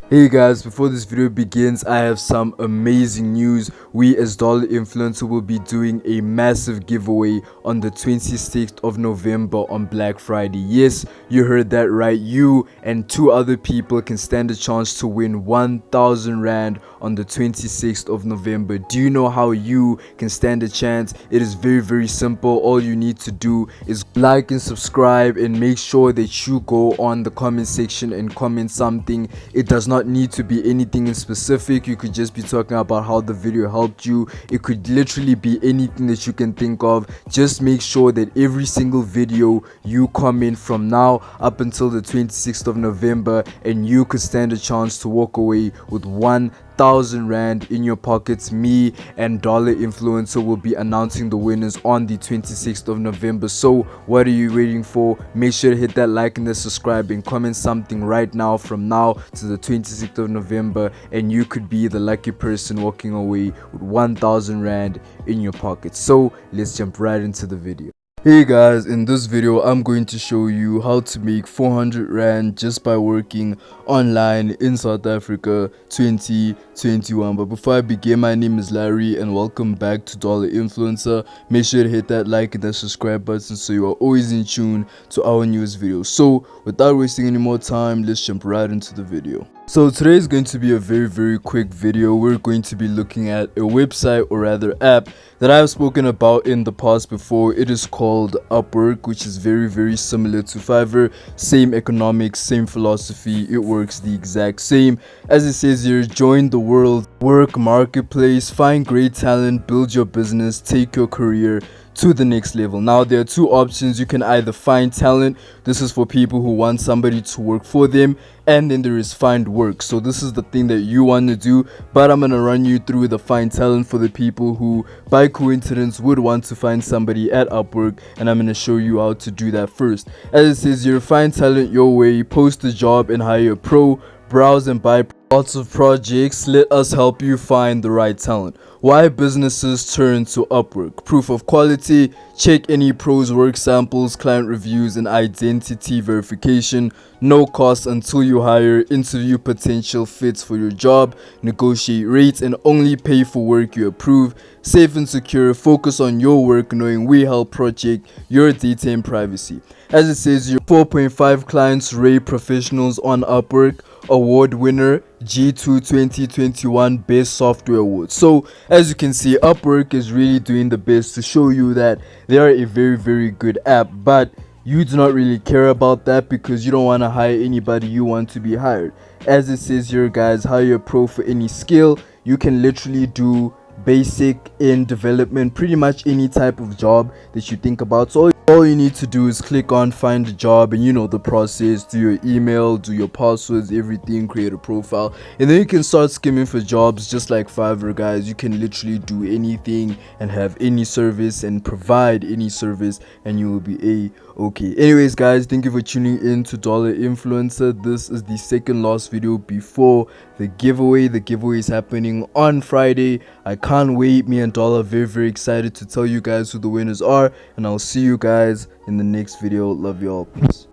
Hey guys, before this video begins, I have some amazing news. We as Dollar Influencer will be doing a massive giveaway on the 26th of November on Black Friday. Yes, you heard that right. You and two other people can stand a chance to win 1,000 Rand on the 26th of November. Do you know how you can stand a chance? It is very simple. All you need to do is like and subscribe, and make sure that you go on the comment section and comment something. It does not need to be anything in specific. You could just be talking about how the video helped you. It could literally be anything that you can think of. Just make sure that every single video you comment from now up until the 26th of November, and you could stand a chance to walk away with 1,000 Rand in your pockets. Me and Dollar Influencer will be announcing the winners on the 26th of November. So what are you waiting for? Make sure to hit that like and the subscribe and comment something right now from now to the 26th of November, and you could be the lucky person walking away with 1,000 Rand in your pocket. So let's jump right into the video. Hey guys, in this video I'm going to show you how to make 400 Rand just by working online in South Africa 2021. But before I begin, my name is Larry and welcome back to Dollar Influencer. Make sure to hit that like and that subscribe button so you are always in tune to our newest videos. So without wasting any more time, let's jump right into the video. So today is going to be a very quick video. We're going to be looking at a website, or rather app, that I've spoken about in the past before. It is called Upwork, which is very similar to Fiverr. Same economics, same philosophy. It works the exact same. As it says here, join the world work marketplace, find great talent, build your business, take your career to the next level. Now there are two options. You can either find talent. This is for people who want somebody to work for them, and then there is find work. So this is the thing that you want to do, but I'm gonna run you through the find talent for the people who by coincidence would want to find somebody at Upwork, and I'm gonna show you how to do that first. As it says here, find talent your way, post a job and hire a pro, browse and buy lots of projects. Let us help you find the right talent. Why businesses turn to Upwork? Proof of quality. Check any pros work samples, client reviews, and identity verification. No cost until you hire. Interview potential fits for your job. Negotiate rates and only pay for work you approve. Safe and secure. Focus on your work knowing we help protect your data and privacy. As it says here, 4.5 clients rate professionals on Upwork. Award winner G2 2021 Best Software Award. So as you can see, Upwork is really doing the best to show you that they are a very good app, but you do not really care about that because you don't want to hire anybody, you want to be hired. As it says here, guys, hire a pro for any skill. You can literally do basic in development, pretty much any type of job that you think about. So all you need to do is click on find a job, and you know the process. Do your email, do your passwords, everything, create a profile, and then you can start skimming for jobs. Just like Fiverr, guys, you can literally do anything and have any service and provide any service, and you will be okay. Anyways, guys, thank you for tuning in to Dollar Influencer. This is the second last video before the giveaway. The giveaway is happening on Friday. I can't wait. Me and Dollar are very excited to tell you guys who the winners are, and I'll see you guys in the next video. Love y'all. Peace.